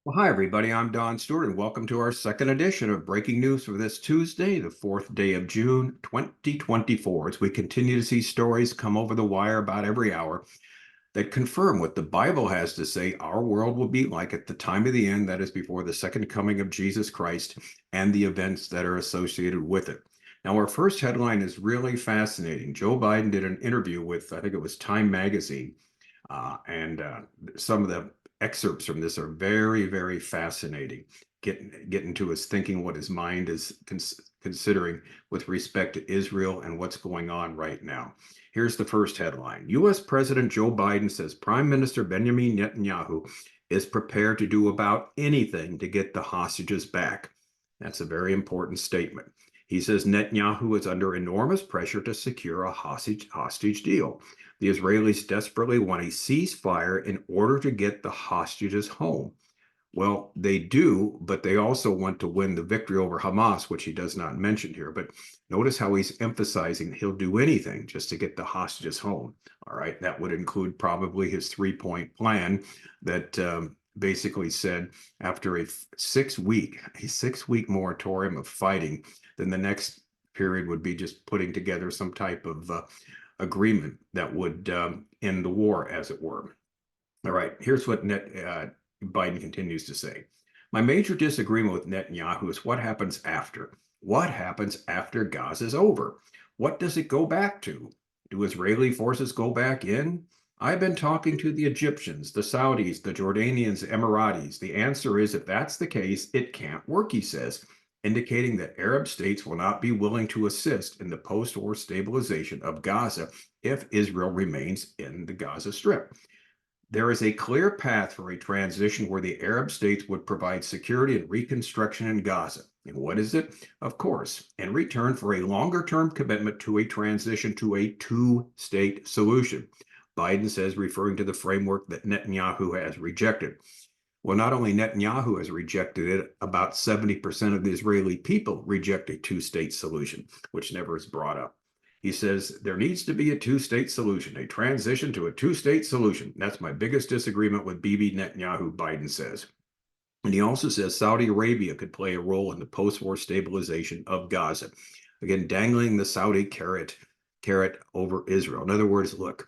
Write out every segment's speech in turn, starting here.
Well, hi, everybody. I'm Don Stewart, and welcome to our second edition of Breaking News for this Tuesday, the 4th day of June, 2024, as we continue to see stories come over the wire about every hour that confirm what the Bible has to say our world will be like at the time of the end, that is, before the second coming of Jesus Christ and the events that are associated with it. Now, our first headline is really fascinating. Joe Biden did an interview with, I think it was Time Magazine, and some of the excerpts from this are very, very fascinating. Getting to his thinking, what his mind is considering with respect to Israel and what's going on right now. Here's the first headline. U.S. President Joe Biden says Prime Minister Benjamin Netanyahu is prepared to do about anything to get the hostages back. That's a very important statement. He says Netanyahu is under enormous pressure to secure a hostage deal. The Israelis desperately want a ceasefire in order to get the hostages home. Well, they do, but they also want to win the victory over Hamas, which he does not mention here. But notice how he's emphasizing he'll do anything just to get the hostages home. All right, that would include probably his three-point plan that basically said after a six-week moratorium of fighting, then the next period would be just putting together some type of agreement that would end the war, as it were. All right, here's what Biden continues to say. My major disagreement with Netanyahu is what happens after. What happens after Gaza's over? What does it go back to? Do Israeli forces go back in? I've been talking to the Egyptians, the Saudis, the Jordanians, the Emiratis. The answer is, if that's the case, it can't work, he says, indicating that Arab states will not be willing to assist in the post-war stabilization of Gaza if Israel remains in the Gaza Strip. There is a clear path for a transition where the Arab states would provide security and reconstruction in Gaza. And what is it? Of course, in return for a longer-term commitment to a transition to a two-state solution. Biden says, referring to the framework that Netanyahu has rejected. Well, not only Netanyahu has rejected it, about 70% of the Israeli people reject a two-state solution, which never is brought up. He says there needs to be a two-state solution, a transition to a two-state solution. That's my biggest disagreement with Bibi Netanyahu, Biden says. And he also says Saudi Arabia could play a role in the post-war stabilization of Gaza. Again, dangling the Saudi carrot over Israel. In other words, look,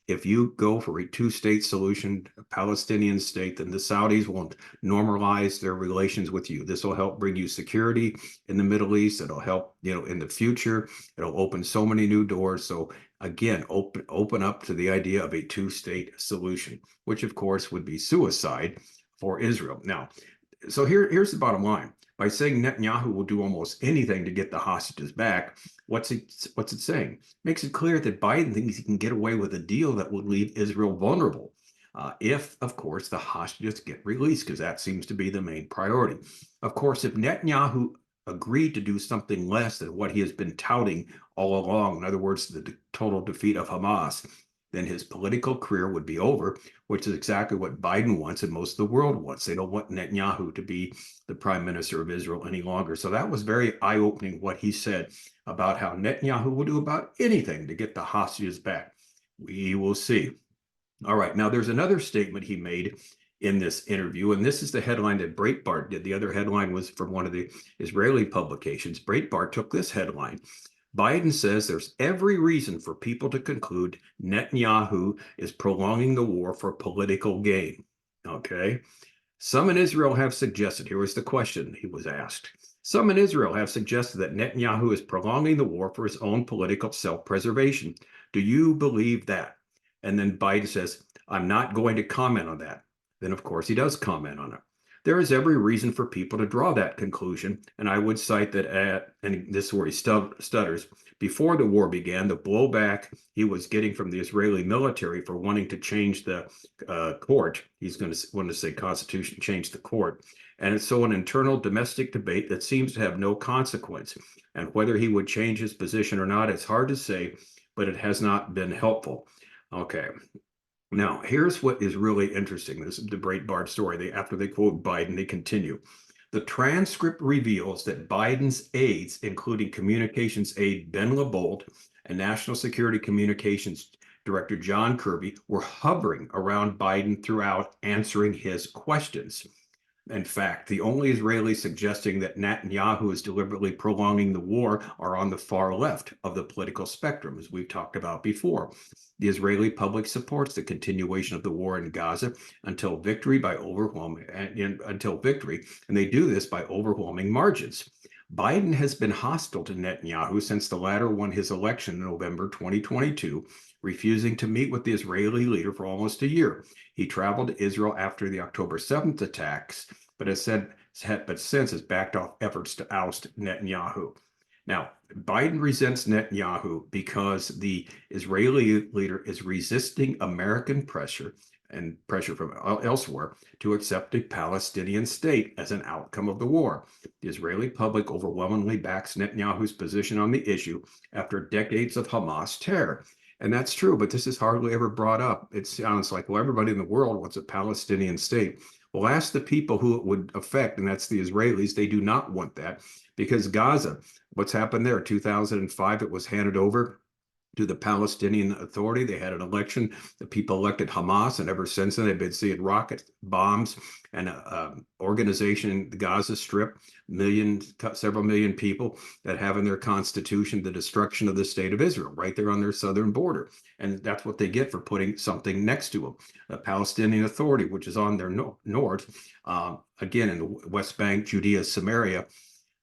if you go for a two-state solution, a Palestinian state, then the Saudis won't normalize their relations with you. This will help bring you security in the Middle East. It'll help, in the future. It'll open so many new doors. So again, open up to the idea of a two-state solution, which of course would be suicide for Israel. Now, so here's the bottom line. By saying Netanyahu will do almost anything to get the hostages back, what's it saying? Makes it clear that Biden thinks he can get away with a deal that would leave Israel vulnerable, if, of course, the hostages get released, because that seems to be the main priority. Of course, if Netanyahu agreed to do something less than what he has been touting all along, in other words, the total defeat of Hamas, then his political career would be over, which is exactly what Biden wants and most of the world wants. They don't want Netanyahu to be the prime minister of Israel any longer. So that was very eye-opening what he said about how Netanyahu will do about anything to get the hostages back. We will see. All right, now there's another statement he made in this interview, and this is the headline that Breitbart did. The other headline was from one of the Israeli publications. Breitbart took this headline. Biden says there's every reason for people to conclude Netanyahu is prolonging the war for political gain. Okay. Some in Israel have suggested, here was the question he was asked. Some in Israel have suggested that Netanyahu is prolonging the war for his own political self-preservation. Do you believe that? And then Biden says, I'm not going to comment on that. Then, of course, he does comment on it. There is every reason for people to draw that conclusion, and I would cite that and this is where he stutters, before the war began, the blowback he was getting from the Israeli military for wanting to change the court, he's going to want to say constitution, change the court, and it's so an internal domestic debate that seems to have no consequence, and whether he would change his position or not, it's hard to say, but it has not been helpful. Okay. Now, here's what is really interesting. This is the Breitbart story. After they quote Biden, they continue. The transcript reveals that Biden's aides, including communications aide Ben LaBolt and National Security Communications Director John Kirby, were hovering around Biden throughout answering his questions. In fact, the only Israelis suggesting that Netanyahu is deliberately prolonging the war are on the far left of the political spectrum, as we've talked about before. The Israeli public supports the continuation of the war in Gaza until victory, and they do this by overwhelming margins. Biden has been hostile to Netanyahu since the latter won his election in November 2022, refusing to meet with the Israeli leader for almost a year. He traveled to Israel after the October 7th attacks, but since has backed off efforts to oust Netanyahu. Now, Biden resents Netanyahu because the Israeli leader is resisting American pressure and pressure from elsewhere to accept a Palestinian state as an outcome of the war. The Israeli public overwhelmingly backs Netanyahu's position on the issue after decades of Hamas terror. And that's true, but this is hardly ever brought up. It sounds like, well, everybody in the world wants a Palestinian state. Well, ask the people who it would affect, and that's the Israelis. They do not want that because Gaza, what's happened there? 2005, it was handed over to the Palestinian Authority. They had an election. The people elected Hamas, and ever since then, they've been seeing rocket bombs and organization in the Gaza Strip, several million people that have in their constitution the destruction of the state of Israel right there on their southern border. And that's what they get for putting something next to them. The Palestinian Authority, which is on their north, again, in the West Bank, Judea, Samaria,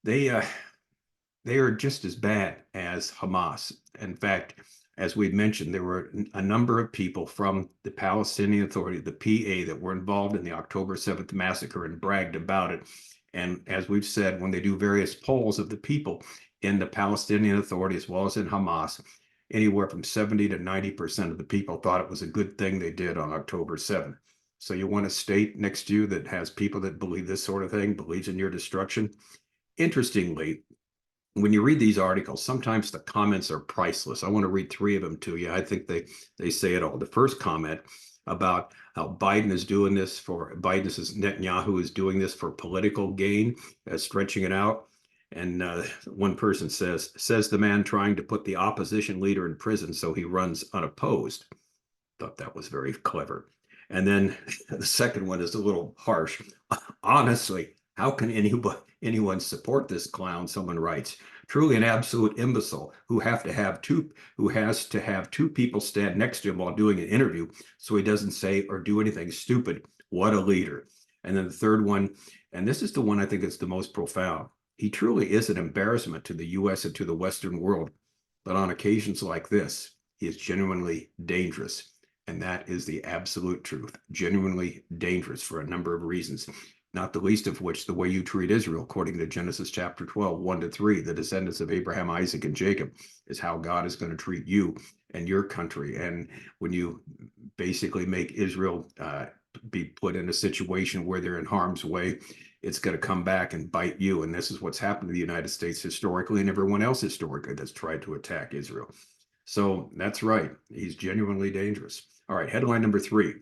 they are just as bad as Hamas. In fact, as we've mentioned, there were a number of people from the Palestinian Authority, the PA, that were involved in the October 7th massacre and bragged about it. And as we've said, when they do various polls of the people in the Palestinian Authority as well as in Hamas, anywhere from 70 to 90% of the people thought it was a good thing they did on October 7th. So you want a state next to you that has people that believe this sort of thing, believes in your destruction? Interestingly, when you read these articles, sometimes the comments are priceless. I want to read three of them to you. I think they say it all. The first comment about how Netanyahu is doing this for political gain, stretching it out. And one person says the man trying to put the opposition leader in prison so he runs unopposed. Thought that was very clever. And then the second one is a little harsh. Honestly, how can anyone support this clown? Someone writes, truly an absolute imbecile who has to have two people stand next to him while doing an interview so he doesn't say or do anything stupid. What a leader. And then the third one, and this is the one I think is the most profound. He truly is an embarrassment to the US and to the Western world. But on occasions like this, he is genuinely dangerous. And that is the absolute truth. Genuinely dangerous for a number of reasons. Not the least of which the way you treat Israel, according to Genesis chapter 12, 1-3, the descendants of Abraham, Isaac, and Jacob, is how God is going to treat you and your country. And when you basically make Israel be put in a situation where they're in harm's way, it's going to come back and bite you. And this is what's happened to the United States historically and everyone else historically that's tried to attack Israel. So that's right. He's genuinely dangerous. All right, headline number 3.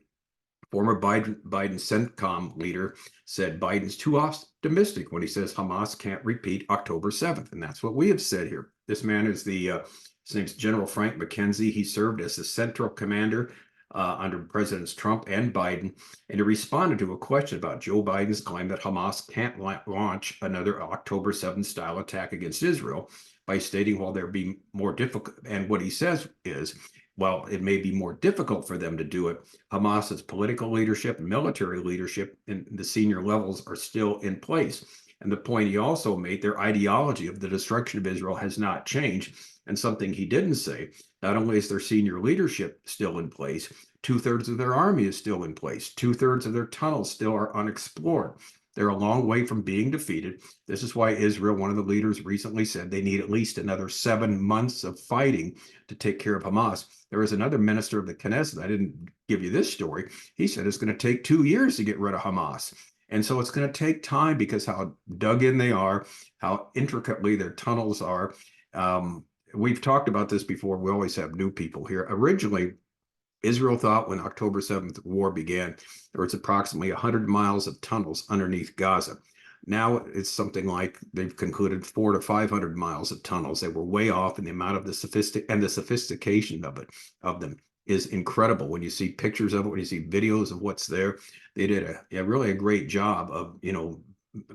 Former Biden CENTCOM leader said Biden's too optimistic when he says Hamas can't repeat October 7th. And that's what we have said here. This man is his name's General Frank McKenzie. He served as the central commander under Presidents Trump and Biden. And he responded to a question about Joe Biden's claim that Hamas can't launch another October 7th style attack against Israel by stating, while there be more difficult, and what he says is, while it may be more difficult for them to do it, Hamas's political leadership and military leadership in the senior levels are still in place. And the point he also made, their ideology of the destruction of Israel has not changed. And something he didn't say, not only is their senior leadership still in place, 2/3 of their army is still in place, 2/3 of their tunnels still are unexplored. They're a long way from being defeated. This is why Israel, one of the leaders recently said they need at least another 7 months of fighting to take care of Hamas. There is another minister of the Knesset, I didn't give you this story. He said it's going to take 2 years to get rid of Hamas. And so it's going to take time because how dug in they are, how intricately their tunnels are. We've talked about this before. We always have new people here. Originally, Israel thought when October 7th war began, there was approximately 100 miles of tunnels underneath Gaza. Now it's something like they've concluded 400 to 500 miles of tunnels. They were way off in the amount of the sophistication of them. is incredible. When you see pictures of it, when you see videos of what's there, they did really a great job of,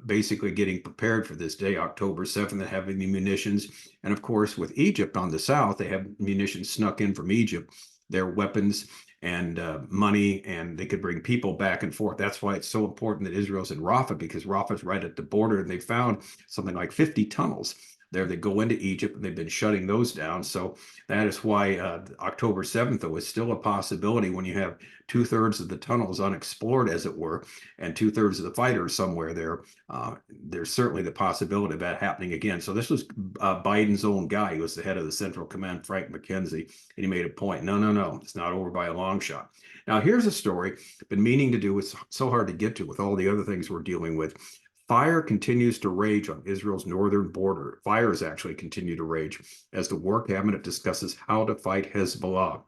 basically getting prepared for this day, October 7th, and having the munitions. And of course, with Egypt on the south, they have munitions snuck in from Egypt, their weapons and money, and they could bring people back and forth. That's why it's so important that Israel's in Rafah, because Rafah's right at the border, and they found something like 50 tunnels there that go into Egypt, and they've been shutting those down. So that is why October 7th, though, is still a possibility when you have 2/3 of the tunnels unexplored, as it were, and 2/3 of the fighters somewhere there. There's certainly the possibility of that happening again. So this was Biden's own guy. He was the head of the Central Command, Frank McKenzie, and he made a point. No, it's not over by a long shot. Now, here's a story I've been meaning to do. It's so hard to get to with all the other things we're dealing with. Fire continues to rage on Israel's northern border. Fires actually continue to rage as the War Cabinet discusses how to fight Hezbollah.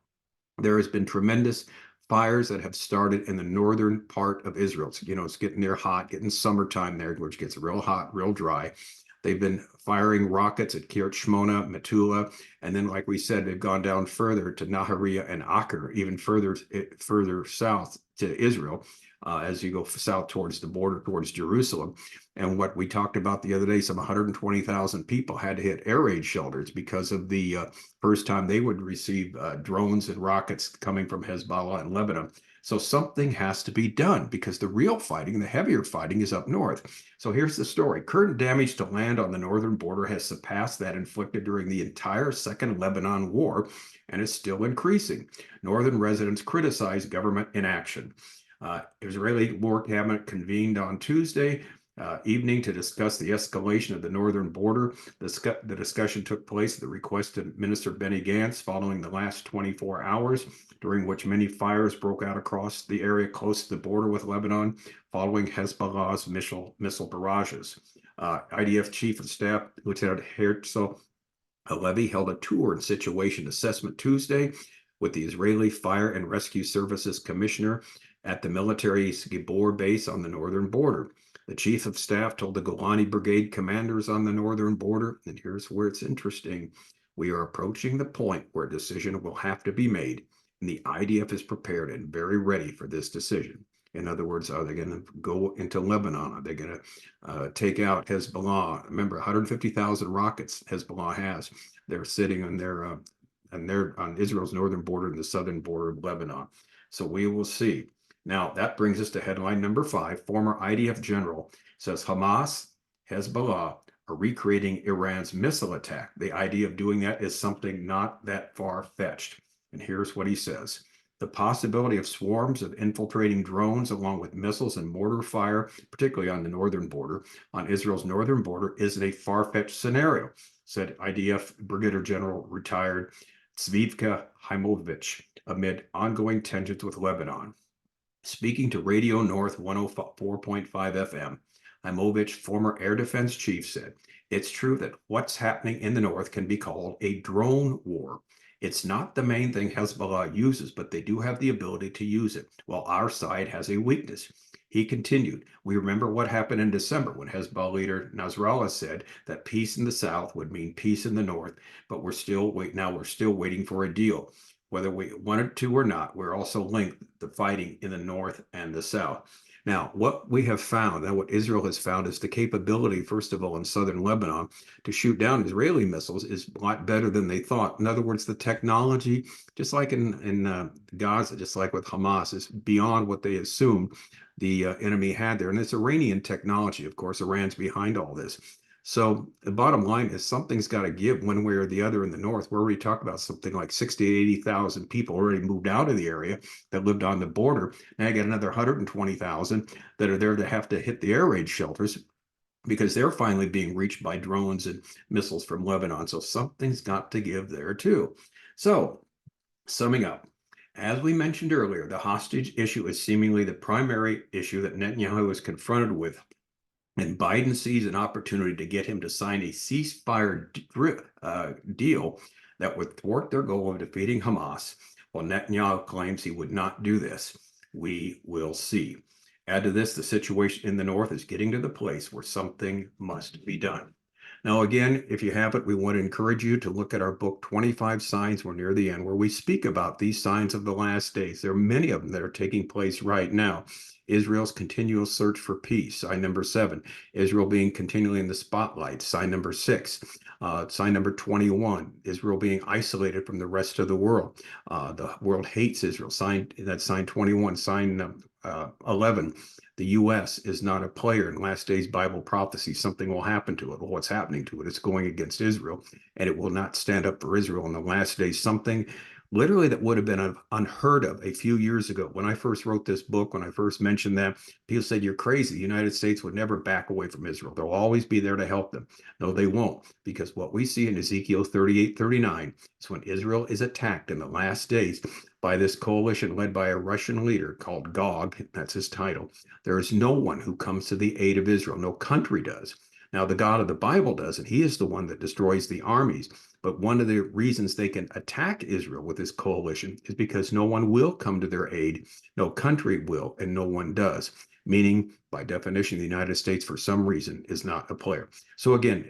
There has been tremendous fires that have started in the northern part of Israel. It's getting there hot, getting summertime there, which gets real hot, real dry. They've been firing rockets at Kiryat Shmona, Metula, and then, like we said, they've gone down further to Nahariya and Acre, even further south to Israel, as you go south towards the border, towards Jerusalem. And what we talked about the other day, some 120,000 people had to hit air raid shelters because of the first time they would receive drones and rockets coming from Hezbollah and Lebanon. So something has to be done, because the real fighting, the heavier fighting, is up north. So here's the story. Current damage to land on the northern border has surpassed that inflicted during the entire Second Lebanon War, and is still increasing. Northern residents criticize government inaction. Israeli War Cabinet convened on Tuesday evening to discuss the escalation of the northern border. The discussion took place at the request of Minister Benny Gantz following the last 24 hours, during which many fires broke out across the area close to the border with Lebanon, following Hezbollah's missile barrages. IDF Chief of Staff Lieutenant Herzl Halevi held a tour and situation assessment Tuesday with the Israeli Fire and Rescue Services Commissioner at the military Gibor base on the northern border. The Chief of Staff told the Golani Brigade commanders on the northern border, and here's where it's interesting, we are approaching the point where a decision will have to be made, and the IDF is prepared and very ready for this decision. In other words, are they going to go into Lebanon? Are they going to take out Hezbollah? Remember, 150,000 rockets Hezbollah has. They're sitting on on Israel's northern border and the southern border of Lebanon. So we will see. Now, that brings us to headline number 5. Former IDF general says Hamas, Hezbollah are recreating Iran's missile attack. The idea of doing that is something not that far-fetched. And here's what he says. The possibility of swarms of infiltrating drones along with missiles and mortar fire, particularly on the northern border, on Israel's northern border, isn't a far-fetched scenario, said IDF Brigadier General retired Tzvivka Haimovich amid ongoing tensions with Lebanon. Speaking to Radio North 104.5 FM, Haimovich, former air defense chief, said, "It's true that what's happening in the north can be called a drone war. It's not the main thing Hezbollah uses, but they do have the ability to use it, while our side has a weakness." He continued, "We remember what happened in December when Hezbollah leader Nasrallah said that peace in the south would mean peace in the north, but we're still waiting for a deal. Whether we wanted to or not, we're also linked to fighting in the north and the south." Now, what we have found, and what Israel has found, is the capability, first of all, in southern Lebanon to shoot down Israeli missiles is a lot better than they thought. In other words, the technology, just like in Gaza, just like with Hamas, is beyond what they assumed the enemy had there. And it's Iranian technology, of course. Iran's behind all this. So the bottom line is something's got to give one way or the other in the north. We're already talking about something like 60 to 80,000 people already moved out of the area that lived on the border. Now you got another 120,000 that are there to have to hit the air raid shelters because they're finally being reached by drones and missiles from Lebanon. So something's got to give there too. So summing up, as we mentioned earlier, the hostage issue is seemingly the primary issue that Netanyahu is confronted with. And Biden sees an opportunity to get him to sign a ceasefire deal that would thwart their goal of defeating Hamas, while Netanyahu claims he would not do this. We will see. Add to this, the situation in the north is getting to the place where something must be done. Now, again, if you haven't, we want to encourage you to look at our book, 25 Signs. We're near the end, where we speak about these signs of the last days. There are many of them that are taking place right now. Israel's continual search for peace, sign number 7. Israel being continually in the spotlight, sign number 6. Sign number 21, Israel being isolated from the rest of the world. The world hates Israel, that's sign 21. Sign 11, the U.S. is not a player in last days Bible prophecy. Something will happen to it. Well, what's happening to it? It's going against Israel, and it will not stand up for Israel in the last days. Something literally that would have been unheard of a few years ago. When I first wrote this book, when I first mentioned that, people said, "You're crazy. The United States would never back away from Israel. They'll always be there to help them." No, they won't, because what we see in Ezekiel 38:39 is when Israel is attacked in the last days by this coalition led by a Russian leader called Gog, that's his title. There is no one who comes to the aid of Israel. No country does. Now, the God of the Bible does, and he is the one that destroys the armies. But one of the reasons they can attack Israel with this coalition is because no one will come to their aid. No country will, and no one does. Meaning, by definition, the United States, for some reason, is not a player. So again,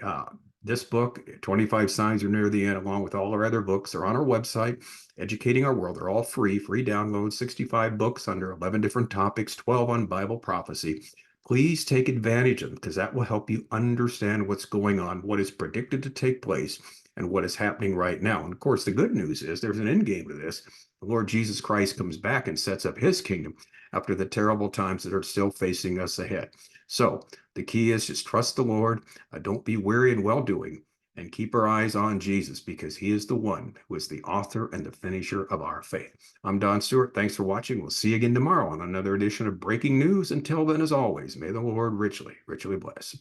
this book, 25 Signs Are Near the End, along with all our other books, are on our website, Educating Our World. They're all free download, 65 books under 11 different topics, 12 on Bible prophecy. Please take advantage of them, because that will help you understand what's going on, what is predicted to take place, and what is happening right now. And of course, the good news is there's an end game to this. The Lord Jesus Christ comes back and sets up his kingdom after the terrible times that are still facing us ahead. So the key is just trust the Lord, don't be weary in well-doing, and keep our eyes on Jesus, because he is the one who is the author and the finisher of our faith. I'm Don Stewart. Thanks for watching. We'll see you again tomorrow on another edition of Breaking News. Until then, as always, may the Lord richly, richly bless.